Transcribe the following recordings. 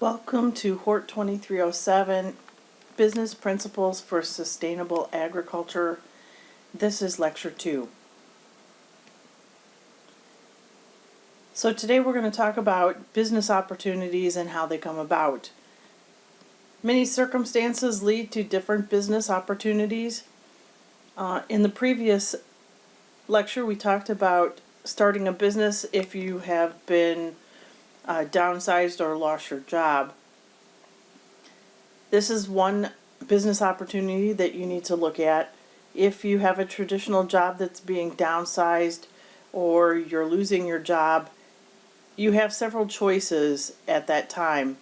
Welcome to HORT2307 Business Principles for Sustainable Agriculture. This is Lecture 2. So today we're going to talk about business opportunities and how they come about. Many circumstances lead to different business opportunities. In the previous lecture we talked about starting a business if you have been downsized or lost your job. This is one business opportunity that you need to look at. If you have a traditional job that's being downsized or you're losing your job, you have several choices at that time.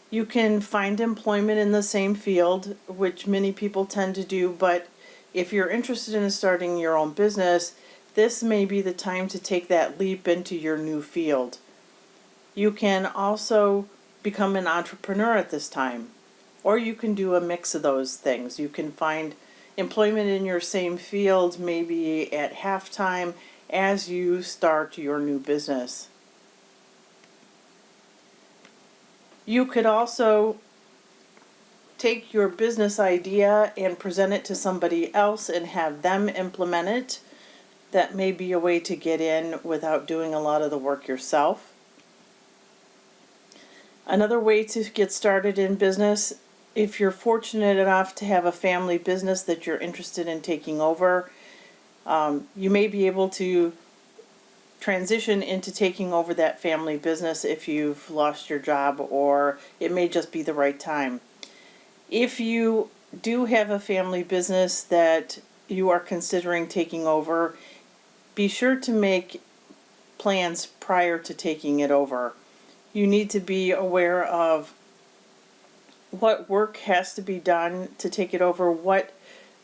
You can find employment in the same field, which many people tend to do, but if you're interested in starting your own business, this may be the time to take that leap into your new field. You can also become an entrepreneur at this time, or you can do a mix of those things. You can find employment in your same field maybe at halftime as you start your new business. You could also take your business idea and present it to somebody else and have them implement it. That may be a way to get in without doing a lot of the work yourself. Another way to get started in business, if you're fortunate enough to have a family business that you're interested in taking over, you may be able to transition into taking over that family business if you've lost your job, or it may just be the right time. If you do have a family business that you are considering taking over, be sure to make plans prior to taking it over. You need to be aware of what work has to be done to take it over, what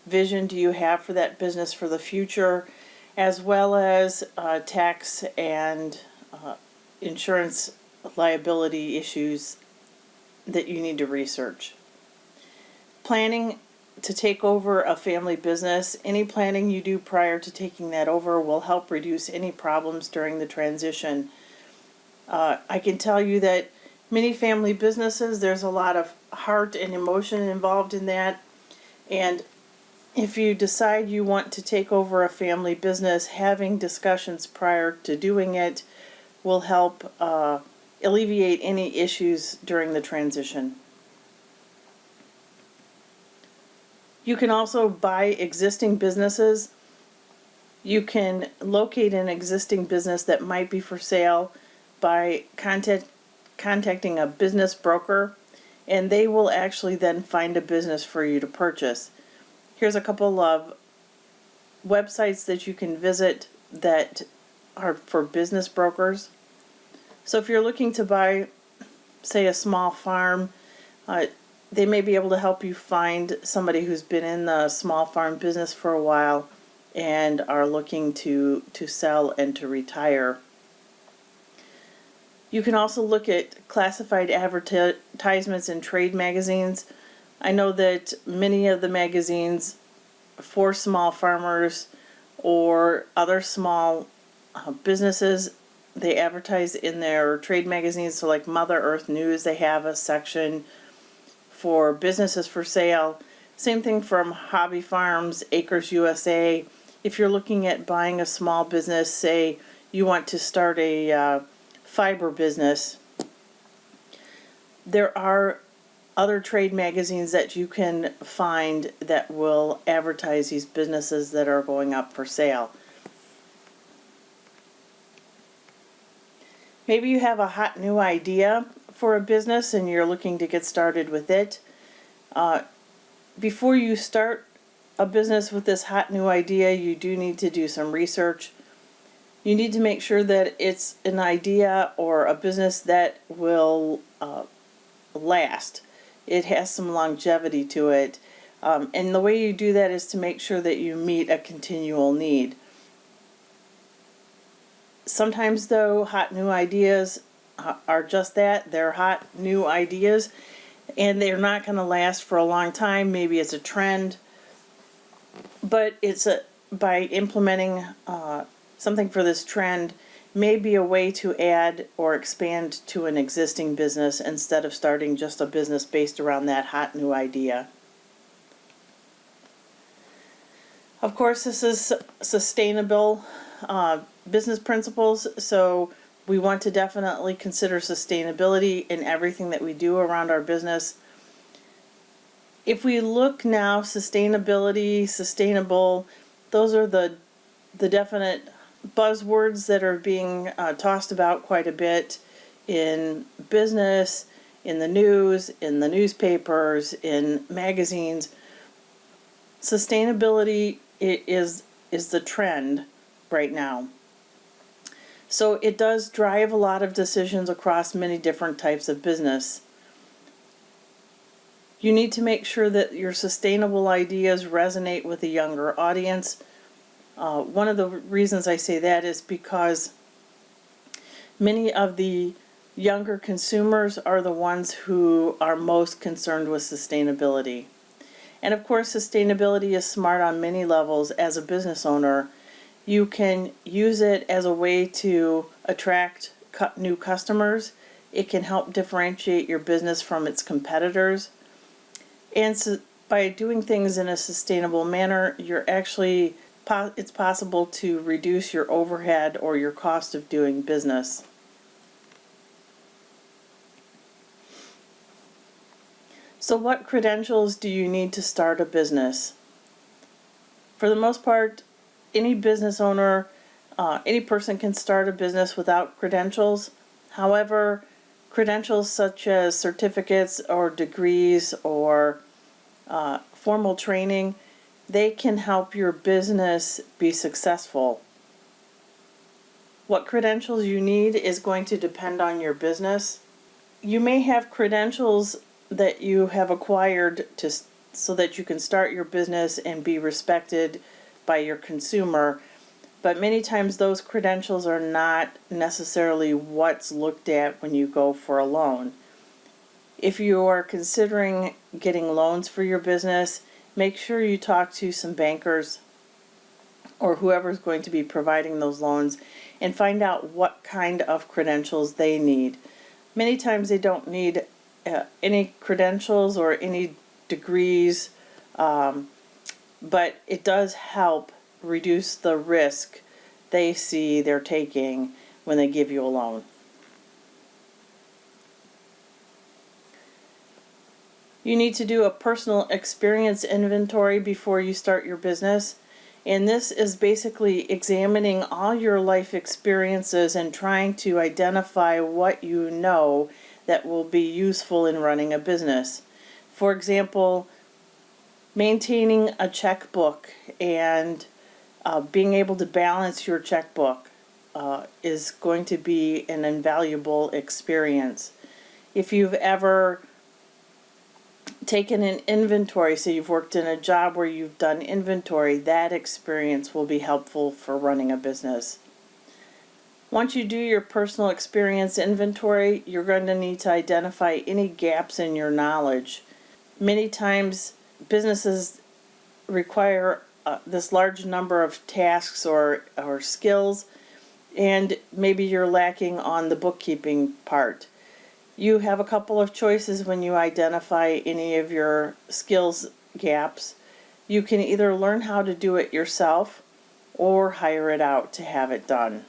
vision do you have for that business for the future, as well as tax and insurance liability issues that you need to research. Planning to take over a family business, any planning you do prior to taking that over will help reduce any problems during the transition. I can tell you that many family businesses, there's a lot of heart and emotion involved in that, and if you decide you want to take over a family business, having discussions prior to doing it will help alleviate any issues during the transition. You can also buy existing businesses. You can locate an existing business that might be for sale by contacting a business broker, and they will actually then find a business for you to purchase. Here's a couple of websites that you can visit that are for business brokers. So if you're looking to buy, say, a small farm, they may be able to help you find somebody who's been in the small farm business for a while and are looking to sell and to retire. You can also look at classified advertisements in trade magazines. I know that many of the magazines for small farmers or other small businesses, they advertise in their trade magazines. So like Mother Earth News, they have a section for businesses for sale. Same thing from Hobby Farms, Acres USA. If you're looking at buying a small business, say you want to start a fiber business, there are other trade magazines that you can find that will advertise these businesses that are going up for sale. Maybe you have a hot new idea for a business and you're looking to get started with it. Before you start a business with this hot new idea, you do need to do some research. You need to make sure that it's an idea or a business that will last. It has some longevity to it. And the way you do that is to make sure that you meet a continual need. Sometimes, though, hot new ideas are just that. They're hot new ideas, and they're not going to last for a long time. Maybe it's a trend, but by implementing something for this trend, may be a way to add or expand to an existing business instead of starting just a business based around that hot new idea. Of course, this is sustainable business principles, so we want to definitely consider sustainability in everything that we do around our business. If we look now, sustainability, sustainable, those are the definite buzzwords that are being tossed about quite a bit in business, in the news, in the newspapers, in magazines. Sustainability is the trend right now. So it does drive a lot of decisions across many different types of business. You need to make sure that your sustainable ideas resonate with a younger audience. One of the reasons I say that is because many of the younger consumers are the ones who are most concerned with sustainability. And of course, sustainability is smart on many levels. As a business owner, you can use it as a way to attract new customers. It can help differentiate your business from its competitors. And so by doing things in a sustainable manner, it's possible to reduce your overhead or your cost of doing business. So what credentials do you need to start a business? For the most part, any business owner, any person can start a business without credentials. However, credentials such as certificates or degrees or formal training, they can help your business be successful. What credentials you need is going to depend on your business. You may have credentials that you have acquired so that you can start your business and be respected by your consumer, but many times those credentials are not necessarily what's looked at when you go for a loan. If you are considering getting loans for your business, make sure you talk to some bankers or whoever's going to be providing those loans and find out what kind of credentials they need. Many times they don't need any credentials or any degrees, but it does help reduce the risk they see they're taking when they give you a loan. You need to do a personal experience inventory before you start your business. And this is basically examining all your life experiences and trying to identify what you know that will be useful in running a business. For example, maintaining a checkbook and being able to balance your checkbook is going to be an invaluable experience. If you've ever taken an inventory, so you've worked in a job where you've done inventory, that experience will be helpful for running a business. Once you do your personal experience inventory, you're going to need to identify any gaps in your knowledge. Many times businesses require this large number of tasks or skills, and maybe you're lacking on the bookkeeping part. You have a couple of choices when you identify any of your skills gaps. You can either learn how to do it yourself or hire it out to have it done.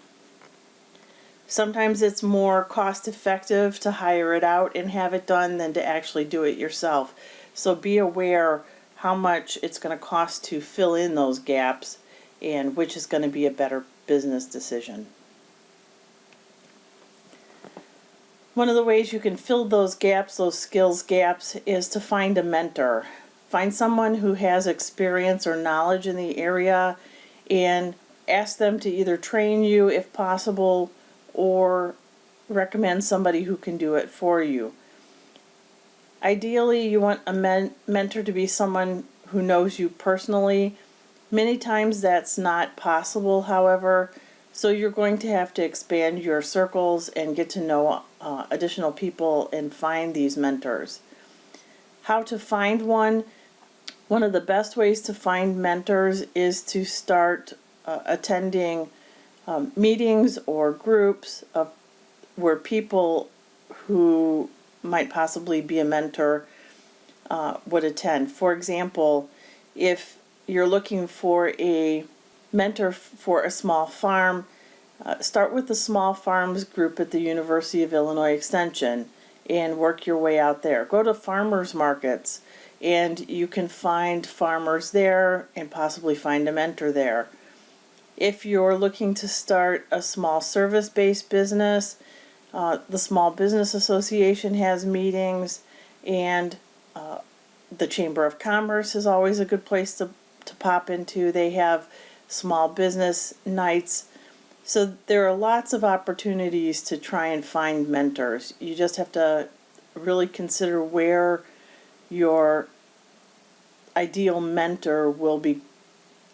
Sometimes it's more cost effective to hire it out and have it done than to actually do it yourself. So be aware how much it's going to cost to fill in those gaps and which is going to be a better business decision. One of the ways you can fill those gaps, those skills gaps, is to find a mentor. Find someone who has experience or knowledge in the area and ask them to either train you if possible or recommend somebody who can do it for you. Ideally, you want a mentor to be someone who knows you personally. Many times that's not possible, however, so you're going to have to expand your circles and get to know additional people and find these mentors. How to find one? One of the best ways to find mentors is to start attending meetings or groups of where people who might possibly be a mentor would attend. For example, if you're looking for a mentor for a small farm, start with the small farms group at the University of Illinois Extension and work your way out there. Go to farmers markets and you can find farmers there and possibly find a mentor there. If you're looking to start a small service-based business, the Small Business Association has meetings, and the Chamber of Commerce is always a good place to pop into. They have small business nights. So there are lots of opportunities to try and find mentors. You just have to really consider where your ideal mentor will be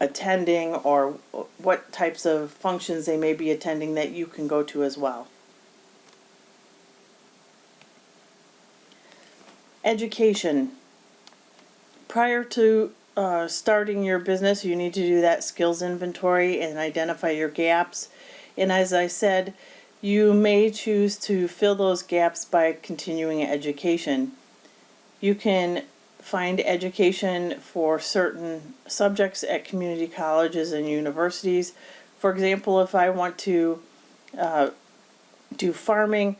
attending or what types of functions they may be attending that you can go to as well. Education. Prior to starting your business, you need to do that skills inventory and identify your gaps. And as I said, you may choose to fill those gaps by continuing education. You can find education for certain subjects at community colleges and universities. For example, if I want to do farming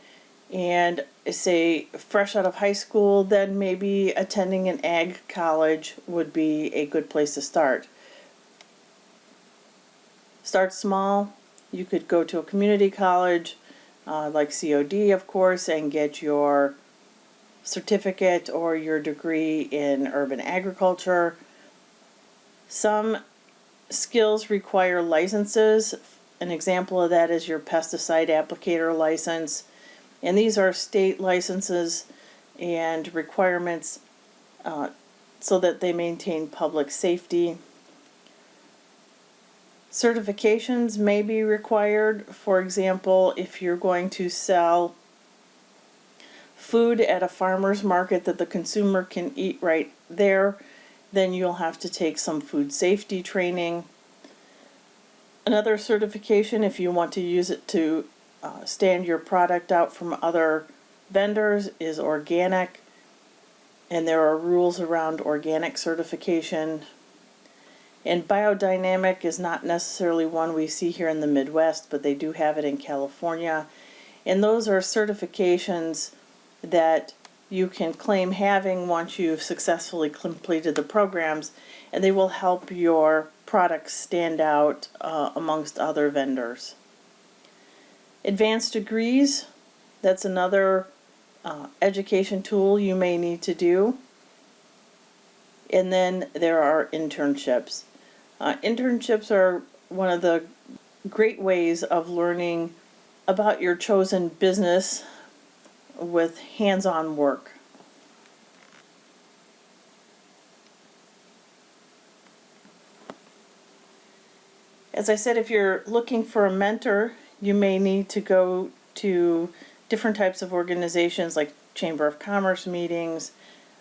and say fresh out of high school, then maybe attending an ag college would be a good place to start. Start small. You could go to a community college like COD, of course, and get your certificate or your degree in urban agriculture. Some skills require licenses. An example of that is your pesticide applicator license. And these are state licenses and requirements so that they maintain public safety. Certifications may be required. For example, if you're going to sell food at a farmer's market that the consumer can eat right there, then you'll have to take some food safety training. Another certification, if you want to use it to stand your product out from other vendors, is organic, and there are rules around organic certification. And biodynamic is not necessarily one we see here in the Midwest, but they do have it in California. And those are certifications that you can claim having once you've successfully completed the programs, and they will help your products stand out amongst other vendors. Advanced degrees, that's another education tool you may need to do. And then there are internships. Internships are one of the great ways of learning about your chosen business with hands-on work. As I said, if you're looking for a mentor, you may need to go to different types of organizations like Chamber of Commerce meetings,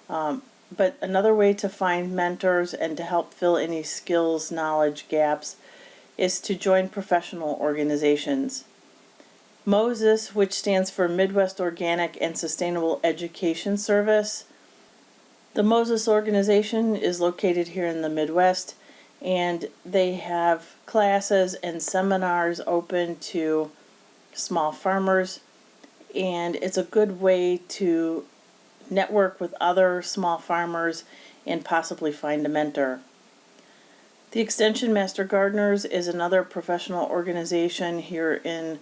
but another way to find mentors and to help fill any skills, knowledge gaps is to join professional organizations. MOSES, which stands for Midwest Organic and Sustainable Education Service. The MOSES organization is located here in the Midwest, and they have classes and seminars open to small farmers, and it's a good way to network with other small farmers and possibly find a mentor. The Extension Master Gardeners is another professional organization here in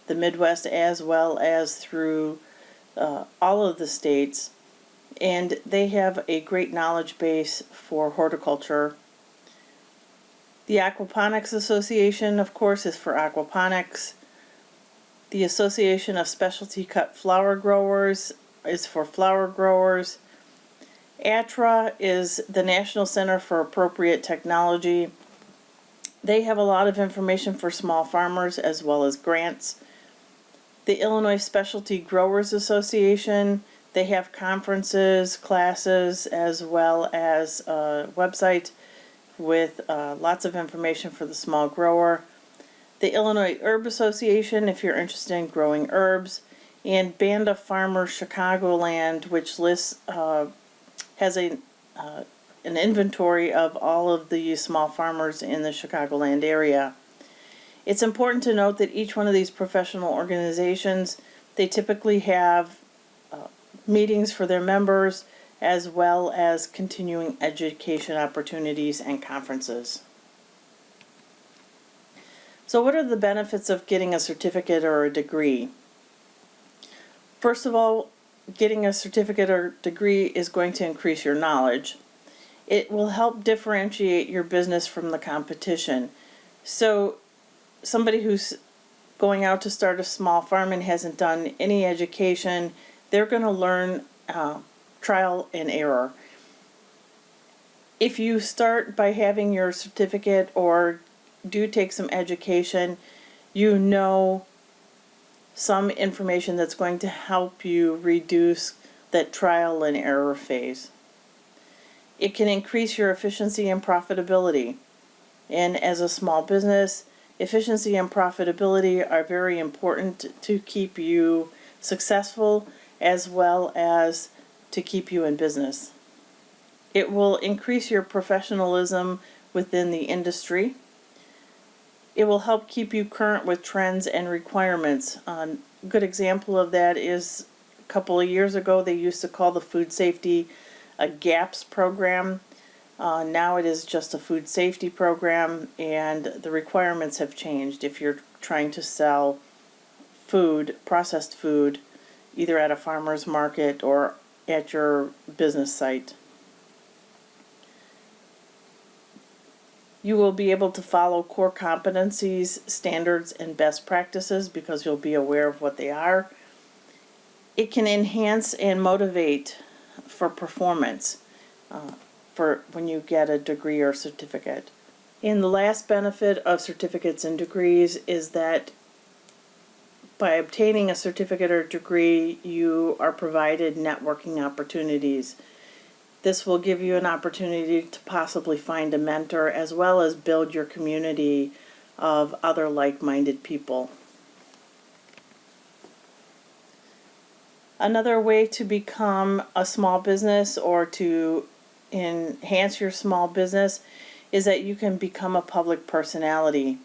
the Midwest as well as through all of the states, and they have a great knowledge base for horticulture. The Aquaponics Association, of course, is for aquaponics. The Association of Specialty Cut Flower Growers is for flower growers. ATRA is the National Center for Appropriate Technology. They have a lot of information for small farmers as well as grants. The Illinois Specialty Growers Association, they have conferences, classes, as well as a website with lots of information for the small grower. the Illinois Herb Association if you're interested in growing herbs, and Band of Farmers Chicagoland, which lists has an inventory of all of the small farmers in the Chicagoland area. It's important to note that each one of these professional organizations, they typically have meetings for their members as well as continuing education opportunities and conferences. So what are the benefits of getting a certificate or a degree? First of all, getting a certificate or degree is going to increase your knowledge. It will help differentiate your business from the competition. So somebody who's going out to start a small farm and hasn't done any education, they're going to learn trial and error. If you start by having your certificate or do take some education, you know some information that's going to help you reduce that trial and error phase. It can increase your efficiency and profitability. And as a small business, efficiency and profitability are very important to keep you successful as well as to keep you in business. It will increase your professionalism within the industry. It will help keep you current with trends and requirements. A good example of that is a couple of years ago they used to call the food safety a GAPS program. Now it is just a food safety program, and the requirements have changed if you're trying to sell food, processed food, either at a farmer's market or at your business site. You will be able to follow core competencies, standards, and best practices because you'll be aware of what they are. It can enhance and motivate for performance for when you get a degree or certificate. And the last benefit of certificates and degrees is that by obtaining a certificate or degree, you are provided networking opportunities. This will give you an opportunity to possibly find a mentor as well as build your community of other like-minded people. Another way to become a small business or to enhance your small business is that you can become a public personality.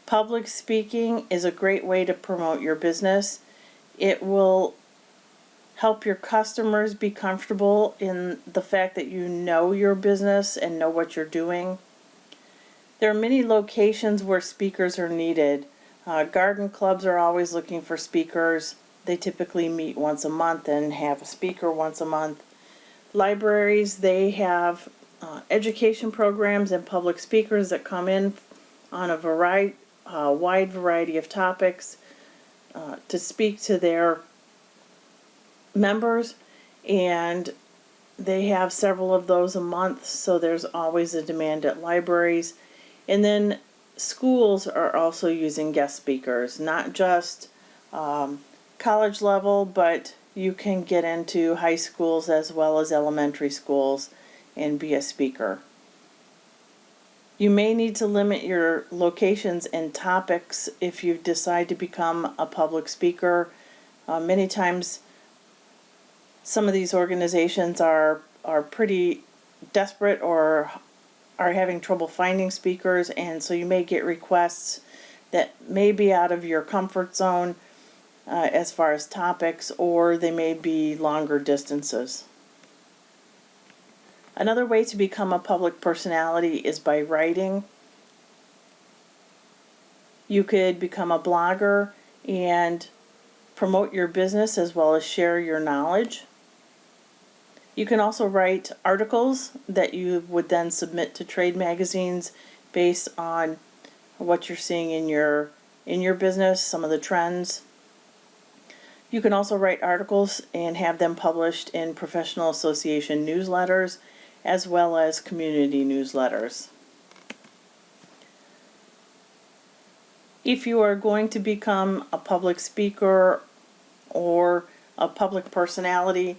Public speaking is a great way to promote your business. It will help your customers be comfortable in the fact that you know your business and know what you're doing. There are many locations where speakers are needed. Garden clubs are always looking for speakers. They typically meet once a month and have a speaker once a month. Libraries, they have education programs and public speakers that come in on a wide variety of topics to speak to their members, and they have several of those a month, so there's always a demand at libraries. And then schools are also using guest speakers, not just college level, but you can get into high schools as well as elementary schools and be a speaker. You may need to limit your locations and topics if you decide to become a public speaker. Many times some of these organizations are pretty desperate or are having trouble finding speakers, and so you may get requests that may be out of your comfort zone as far as topics, or they may be longer distances. Another way to become a public personality is by writing. You could become a blogger and promote your business as well as share your knowledge. You can also write articles that you would then submit to trade magazines based on what you're seeing in your business, some of the trends. You can also write articles and have them published in professional association newsletters as well as community newsletters. If you are going to become a public speaker or a public personality,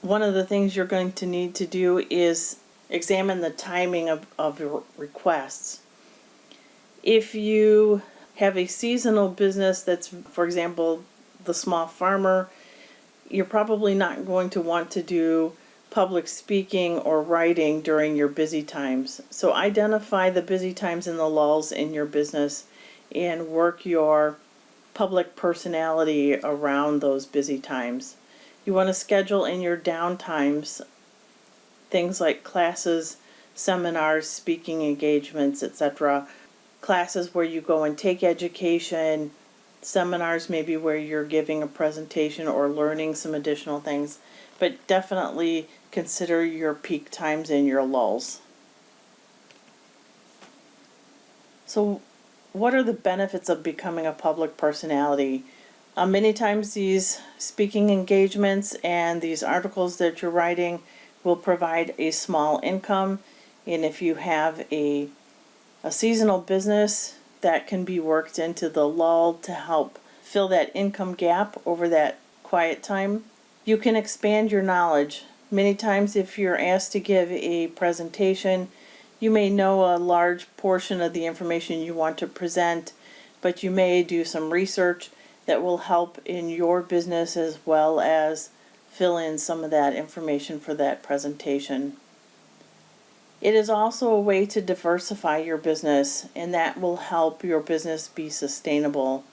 one of the things you're going to need to do is examine the timing of your requests. If you have a seasonal business that's, for example, the small farmer, you're probably not going to want to do public speaking or writing during your busy times. So identify the busy times and the lulls in your business and work your public personality around those busy times. You want to schedule in your down times things like classes, seminars, speaking engagements, etc. Classes where you go and take education, seminars maybe where you're giving a presentation or learning some additional things, but definitely consider your peak times and your lulls. So what are the benefits of becoming a public personality? Many times these speaking engagements and these articles that you're writing will provide a small income, and if you have a seasonal business, that can be worked into the lull to help fill that income gap over that quiet time. You can expand your knowledge. Many times if you're asked to give a presentation, you may know a large portion of the information you want to present, but you may do some research that will help in your business as well as fill in some of that information for that presentation. It is also a way to diversify your business, and that will help your business be sustainable.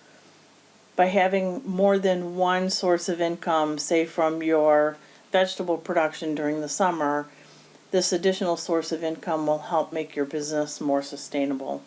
By having more than one source of income, say from your vegetable production during the summer, this additional source of income will help make your business more sustainable.